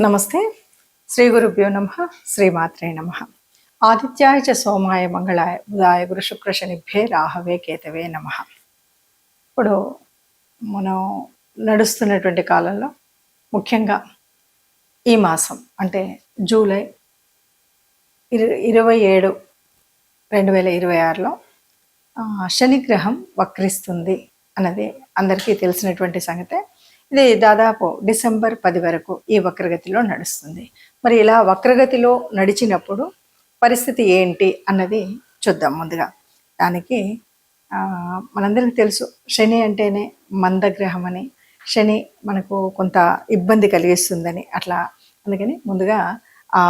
నమస్తే. శ్రీ గురుభ్యో నమః. శ్రీమాత్రే నమః. ఆదిత్యాయ చ సోమాయ మంగళాయ బుధాయ గురు శుక్ర శనిభ్యే రాహవే కేతవే నమః. ఇప్పుడు మనం నడుస్తున్నటువంటి కాలంలో ముఖ్యంగా ఈ మాసం అంటే జూలై 27, 2026లో శనిగ్రహం వక్రిస్తుంది అన్నది అందరికీ తెలిసినటువంటి సంగతే. ఇది దాదాపు డిసెంబర్ 10 వరకు ఈ వక్రగతిలో నడుస్తుంది. మరి ఇలా వక్రగతిలో నడిచినప్పుడు పరిస్థితి ఏంటి అన్నది చూద్దాం. ముందుగా దానికి మనందరికీ తెలుసు, శని అంటేనే మందగ్రహం అని, శని మనకు కొంత ఇబ్బంది కలిగిస్తుందని. అట్లా అందుకని ముందుగా ఆ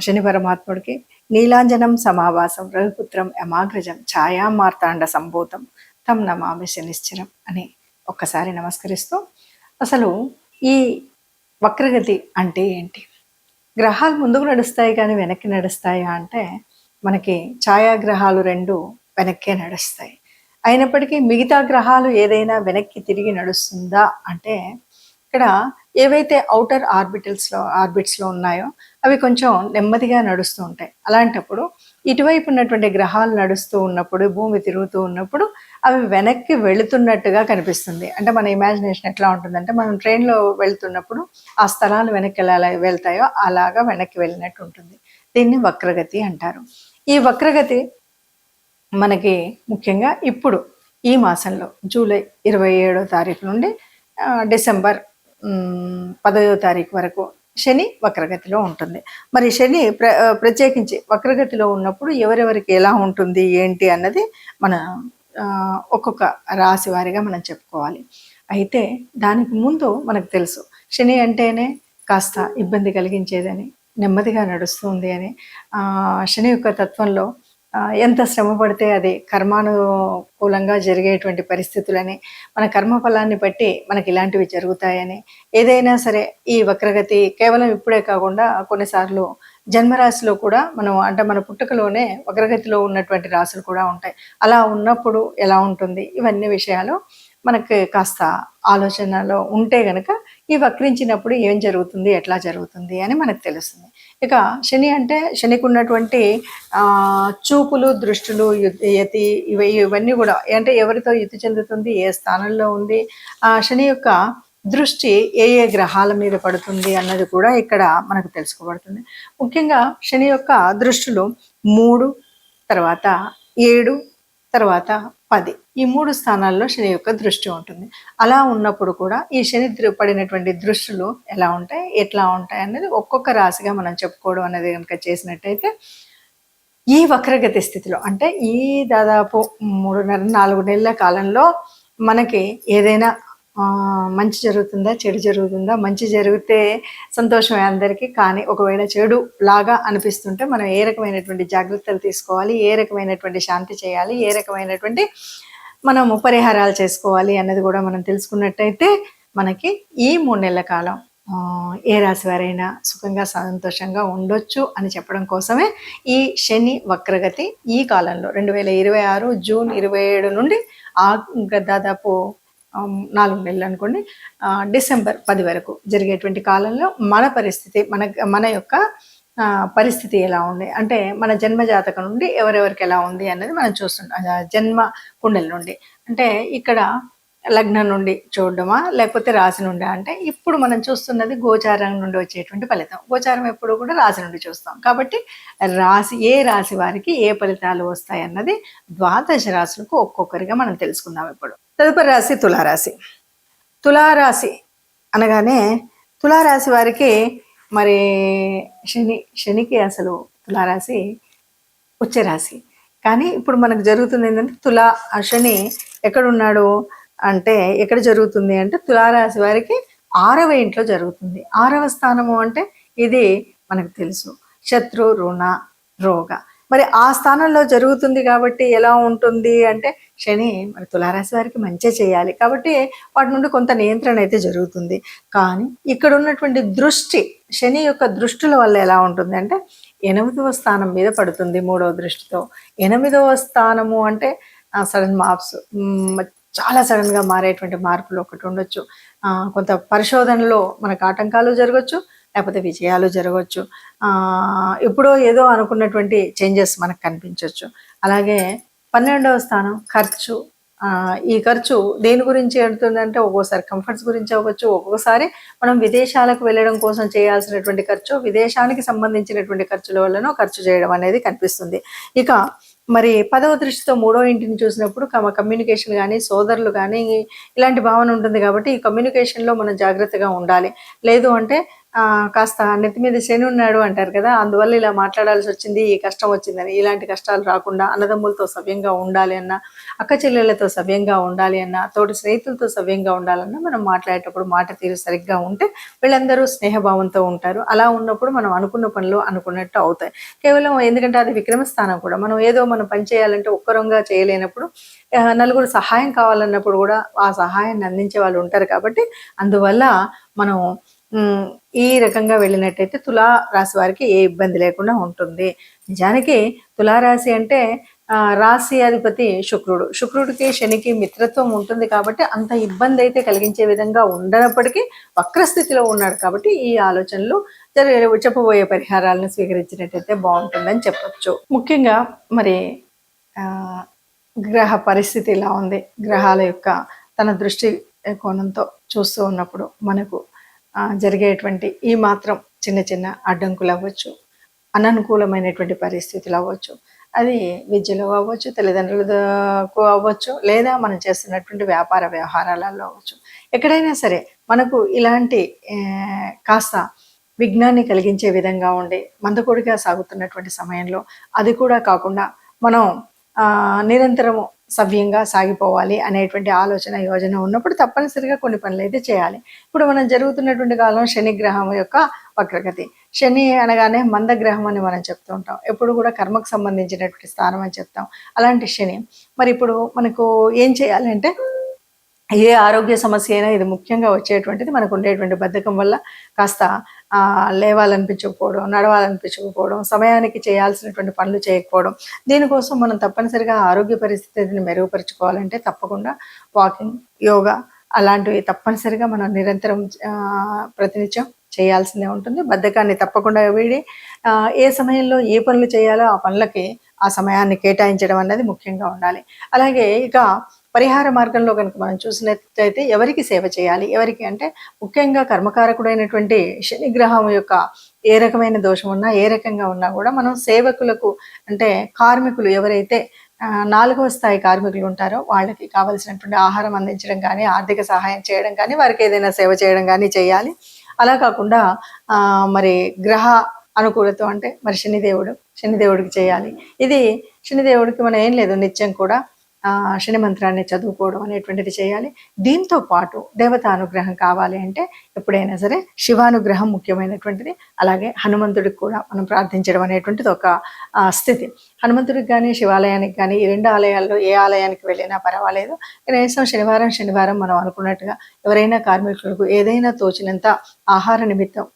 శని పరమాత్ముడికి నీలాంజనం సమావాసం రఘుపుత్రం యమాగ్రజం ఛాయా మార్తాండ సంభూతం తం నమామి శనిశ్చరం అని ఒక్కసారి నమస్కరిస్తూ, అసలు ఈ వక్రగతి అంటే ఏంటి? గ్రహాలు ముందుకు నడుస్తాయి కానీ వెనక్కి నడుస్తాయా అంటే, మనకి ఛాయాగ్రహాలు రెండు వెనక్కే నడుస్తాయి. అయినప్పటికీ మిగతా గ్రహాలు ఏదైనా వెనక్కి తిరిగి నడుస్తుందా అంటే, ఇక్కడ ఏవైతే ఔటర్ ఆర్బిట్స్లో ఉన్నాయో అవి కొంచెం నెమ్మదిగా నడుస్తూ ఉంటాయి. అలాంటప్పుడు ఇటువైపు ఉన్నటువంటి గ్రహాలు నడుస్తూ ఉన్నప్పుడు, భూమి తిరుగుతూ ఉన్నప్పుడు అవి వెనక్కి వెళుతున్నట్టుగా కనిపిస్తుంది. అంటే మన ఇమాజినేషన్ ఎట్లా ఉంటుందంటే, మనం ట్రైన్లో వెళ్తున్నప్పుడు ఆ స్థలాలు వెనక్కి ఎలా వెళ్తాయో అలాగా వెనక్కి వెళ్ళినట్టు ఉంటుంది. దీన్ని వక్రగతి అంటారు. ఈ వక్రగతి మనకి ముఖ్యంగా ఇప్పుడు ఈ మాసంలో జూలై 27వ తారీఖు నుండి డిసెంబర్ 10వ తారీఖు వరకు శని వక్రగతిలో ఉంటుంది. మరి శని ప్రత్యేకించి వక్రగతిలో ఉన్నప్పుడు ఎవరెవరికి ఎలా ఉంటుంది ఏంటి అన్నది మన ఒక్కొక్క రాశి వారిగా మనం చెప్పుకోవాలి. అయితే దానికి ముందు మనకు తెలుసు, శని అంటేనే కాస్త ఇబ్బంది కలిగించేదని, నెమ్మదిగా నడుస్తుంది అని. శని యొక్క తత్వంలో ఎంత శ్రమ పడితే అది కర్మానుకూలంగా జరిగేటువంటి పరిస్థితులని, మన కర్మఫలాన్ని బట్టి మనకి ఇలాంటివి జరుగుతాయని. ఏదైనా సరే ఈ వక్రగతి కేవలం ఇప్పుడే కాకుండా కొన్నిసార్లు జన్మరాశిలో కూడా అంటే మన పుట్టుకలోనే వక్రగతిలో ఉన్నటువంటి రాశులు కూడా ఉంటాయి. అలా ఉన్నప్పుడు ఎలా ఉంటుంది, ఇవన్నీ విషయాలు మనకి కాస్త ఆలోచనలో ఉంటే గనక ఈ వక్రించినప్పుడు ఏం జరుగుతుంది, ఎట్లా జరుగుతుంది అని మనకు తెలుస్తుంది. ఇక శని అంటే శనికి ఉన్నటువంటి చూపులు, దృష్టులు, యతి ఇవన్నీ కూడా అంటే ఎవరితో యుతి చెందుతుంది, ఏ స్థానంలో ఉంది, శని యొక్క దృష్టి ఏ ఏ గ్రహాల మీద పడుతుంది అన్నది కూడా ఇక్కడ మనకు తెలుసుకోబడుతుంది. ముఖ్యంగా శని యొక్క దృష్టిలో 3, తర్వాత 7, తర్వాత 10 ఈ 3 స్థానాల్లో శని యొక్క దృష్టి ఉంటుంది. అలా ఉన్నప్పుడు కూడా ఈ శని పడినటువంటి దృష్టిలు ఎలా ఉంటాయి, ఎట్లా ఉంటాయి అనేది ఒక్కొక్క రాశిగా మనం చెప్పుకోవడం అనేది కనుక చేసినట్టయితే, ఈ వక్రగతి స్థితిలో అంటే ఈ దాదాపు 3.5-4 నెలల కాలంలో మనకి ఏదైనా మంచి జరుగుతుందా, చెడు జరుగుతుందా? మంచి జరిగితే సంతోషమే అందరికీ. కానీ ఒకవేళ చెడు లాగా అనిపిస్తుంటే మనం ఏ రకమైనటువంటి జాగ్రత్తలు తీసుకోవాలి, ఏ రకమైనటువంటి శాంతి చేయాలి, ఏ రకమైనటువంటి మనము పరిహారాలు చేసుకోవాలి అన్నది కూడా మనం తెలుసుకున్నట్టయితే మనకి ఈ 3 నెలల కాలం ఏ రాశి వారైనా సుఖంగా సంతోషంగా ఉండొచ్చు అని చెప్పడం కోసమే ఈ శని వక్రగతి ఈ కాలంలో 2026 జూన్ 27 నుండి దాదాపు 4 నెలలు అనుకోండి, డిసెంబర్ 10 వరకు జరిగేటువంటి కాలంలో మన పరిస్థితి, మన యొక్క పరిస్థితి ఎలా ఉంది అంటే, మన జన్మ జాతకం నుండి ఎవరెవరికి ఎలా ఉంది అన్నది మనం చూస్తుంటాం. జన్మ కుండలి నుండి అంటే ఇక్కడ లగ్నం నుండి చూడడమా లేకపోతే రాశి నుండి అంటే, ఇప్పుడు మనం చూస్తున్నది గోచారం నుండి వచ్చేటువంటి ఫలితం. గోచారం ఎప్పుడు కూడా రాశి నుండి చూస్తాం కాబట్టి ఏ రాశి వారికి ఏ ఫలితాలు వస్తాయి అన్నది 12 రాశులకు ఒక్కొక్కరిగా మనం తెలుసుకుందాం. ఇప్పుడు తదుపరి రాశి తులారాశి. తులారాశి అనగానే తులారాశి వారికి మరి శనికి అసలు తులారాశి ఉచ్చరాశి. కానీ ఇప్పుడు మనకు జరుగుతుంది ఏంటంటే, శని ఎక్కడున్నాడు అంటే, ఎక్కడ జరుగుతుంది అంటే తులారాశి వారికి 6వ ఇంట్లో జరుగుతుంది. 6వ స్థానము అంటే ఇది మనకు తెలుసు, శత్రు, రుణ, రోగ. మరి ఆ స్థానంలో జరుగుతుంది కాబట్టి ఎలా ఉంటుంది అంటే, శని మరి తులారాశి వారికి మంచి చేయాలి కాబట్టి వాటి నుండి కొంత నియంత్రణ అయితే జరుగుతుంది. కానీ ఇక్కడ ఉన్నటువంటి దృష్టి, శని యొక్క దృష్టిల వల్ల ఎలా ఉంటుంది అంటే 8వ స్థానం మీద పడుతుంది 3వ దృష్టితో. 8వ స్థానము అంటే సడన్ మార్ప్స్, చాలా సడన్గా మారేటువంటి మార్పులు ఒకటి ఉండొచ్చు. కొంత పరిశోధనలో మనకు ఆటంకాలు జరగచ్చు, లేకపోతే విజయాలు జరగవచ్చు. ఎప్పుడో ఏదో అనుకున్నటువంటి చేంజెస్ మనకు కనిపించవచ్చు. అలాగే 12వ స్థానం ఖర్చు. ఈ ఖర్చు దేని గురించి వెళ్తుందంటే ఒక్కోసారి కంఫర్ట్స్ గురించి అవ్వచ్చు, ఒక్కొక్కసారి మనం విదేశాలకు వెళ్ళడం కోసం చేయాల్సినటువంటి ఖర్చు, విదేశానికి సంబంధించినటువంటి ఖర్చుల వల్లనో ఖర్చు చేయడం అనేది కనిపిస్తుంది. ఇక మరి 10వ దృష్టితో 3వ ఇంటిని చూసినప్పుడు కమ్యూనికేషన్ కానీ, సోదరులు కానీ ఇలాంటి భావన ఉంటుంది. కాబట్టి ఈ కమ్యూనికేషన్లో మనం జాగ్రత్తగా ఉండాలి. లేదు అంటే కాస్త నెత్తి మీద శని ఉన్నాడు అంటారు కదా, అందువల్ల ఇలా మాట్లాడాల్సి వచ్చింది, ఈ కష్టం వచ్చిందని. ఇలాంటి కష్టాలు రాకుండా అన్నదమ్ములతో సవ్యంగా ఉండాలి అన్నా, అక్క చెల్లెళ్ళతో సవ్యంగా ఉండాలి అన్నా, తోటి స్నేహితులతో సవ్యంగా ఉండాలన్నా మనం మాట్లాడేటప్పుడు మాట తీరు సరిగ్గా ఉంటే వీళ్ళందరూ స్నేహభావంతో ఉంటారు. అలా ఉన్నప్పుడు మనం అనుకున్న పనులు అనుకున్నట్టు అవుతాయి. కేవలం ఎందుకంటే అది విక్రమస్థానం కూడా. మనం ఏదో మనం పని చేయాలంటే ఒక్కరంగా చేయలేనప్పుడు, నలుగురు సహాయం కావాలన్నప్పుడు కూడా ఆ సహాయాన్ని అందించే వాళ్ళు ఉంటారు. కాబట్టి అందువల్ల మనం ఈ రకంగా వెళ్ళినట్టయితే తులా రాశి వారికి ఏ ఇబ్బంది లేకుండా ఉంటుంది. నిజానికి తులారాశి అంటే రాశి అధిపతి శుక్రుడు. శుక్రుడికి శనికి మిత్రత్వం ఉంటుంది కాబట్టి అంత ఇబ్బంది అయితే కలిగించే విధంగా ఉండనప్పటికీ వక్రస్థితిలో ఉన్నాడు. కాబట్టి ఈ ఆలోచనలు చెప్పబోయే పరిహారాలను స్వీకరించినట్టయితే బాగుంటుందని చెప్పచ్చు. ముఖ్యంగా మరి గ్రహ పరిస్థితి ఇలా ఉంది. గ్రహాల యొక్క తన దృష్టి కోణంతో చూస్తూ ఉన్నప్పుడు మనకు జరిగేటువంటి ఈ మాత్రం చిన్న చిన్న అడ్డంకులు అవ్వచ్చు, అననుకూలమైనటువంటి పరిస్థితులు అవ్వచ్చు, అది విద్యలో అవ్వచ్చు, తల్లిదండ్రులకు అవ్వచ్చు, లేదా మనం చేస్తున్నటువంటి వ్యాపార వ్యవహారాలలో అవ్వచ్చు. ఎక్కడైనా సరే మనకు ఇలాంటి కాస్త విఘ్నాన్ని కలిగించే విధంగా ఉండి మందకొడిగా సాగుతున్నటువంటి సమయంలో అది కూడా కాకుండా మనం నిరంతరము సవ్యంగా సాగిపోవాలి అనేటువంటి ఆలోచన యోజన ఉన్నప్పుడు తప్పనిసరిగా కొన్ని పనులు అయితే చేయాలి. ఇప్పుడు మనం జరుగుతున్నటువంటి కాలం శని గ్రహం యొక్క వక్రగతి. శని అనగానే మందగ్రహం అని మనం చెప్తూ ఉంటాం. ఎప్పుడు కూడా కర్మకు సంబంధించినటువంటి స్థానం అని చెప్తాం. అలాంటి శని మరి ఇప్పుడు మనకు ఏం చేయాలంటే, ఏ ఆరోగ్య సమస్య అయినా ఇది ముఖ్యంగా వచ్చేటువంటిది మనకు ఉండేటువంటి బద్ధకం వల్ల కాస్త లేవాలనిపించకపోవడం, నడవాలనిపించకపోవడం, సమయానికి చేయాల్సినటువంటి పనులు చేయకపోవడం. దీనికోసం మనం తప్పనిసరిగా ఆరోగ్య పరిస్థితిని మెరుగుపరుచుకోవాలంటే తప్పకుండా వాకింగ్, యోగా అలాంటివి తప్పనిసరిగా మనం నిరంతరం ప్రతినిత్యం చేయాల్సిందే ఉంటుంది. బద్ధకాన్ని తప్పకుండా వీడి ఏ సమయంలో ఏ పనులు చేయాలో ఆ పనులకి ఆ సమయాన్ని కేటాయించడం అన్నది ముఖ్యంగా ఉండాలి. అలాగే ఇక పరిహార మార్గంలో కనుక మనం చూసినట్లయితే ఎవరికి సేవ చేయాలి, ఎవరికి అంటే ముఖ్యంగా కర్మకారకుడైనటువంటి శని గ్రహం యొక్క ఏ రకమైన దోషం ఉన్నా, ఏ రకంగా ఉన్నా కూడా మనం సేవకులకు అంటే కార్మికులు ఎవరైతే 4వ స్థాయి కార్మికులు ఉంటారో వాళ్ళకి కావలసినటువంటి ఆహారం అందించడం కానీ, ఆర్థిక సహాయం చేయడం కానీ, వారికి ఏదైనా సేవ చేయడం కానీ చేయాలి. అలా కాకుండా మరి గ్రహ అనుకూలత అంటే మరి శనిదేవుడికి చేయాలి. ఇది శనిదేవుడికి మనం ఏం లేదు, నిత్యం కూడా శని మంత్రాన్ని చదువుకోవడం అనేటువంటిది చేయాలి. దీంతో పాటు దేవతా అనుగ్రహం కావాలి అంటే ఎప్పుడైనా సరే శివానుగ్రహం ముఖ్యమైనటువంటిది. అలాగే హనుమంతుడికి కూడా మనం ప్రార్థించడం అనేటువంటిది ఒక స్థితి. హనుమంతుడికి కానీ, శివాలయానికి కానీ, ఈ 2 ఆలయాల్లో ఏ ఆలయానికి వెళ్ళినా పర్వాలేదు. కనీసం శనివారం మనం అనుకున్నట్టుగా ఎవరైనా కార్మికులకు ఏదైనా తోచినంత ఆహార నిమిత్తం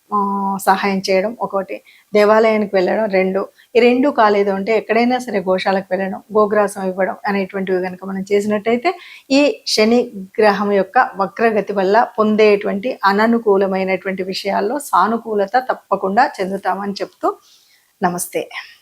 సహాయం చేయడం ఒకటి, దేవాలయానికి వెళ్ళడం 2. ఈ 2 కాలేదు అంటే ఎక్కడైనా సరే గోశాలకు వెళ్ళడం, గోగ్రాసం ఇవ్వడం అనేటువంటివి కనుక మనం చేసినట్టయితే ఈ శని గ్రహం యొక్క వక్రగతి వల్ల పొందేటువంటి అననుకూలమైనటువంటి విషయాల్లో సానుకూలత తప్పకుండా చెందుతామని చెప్తూ నమస్తే.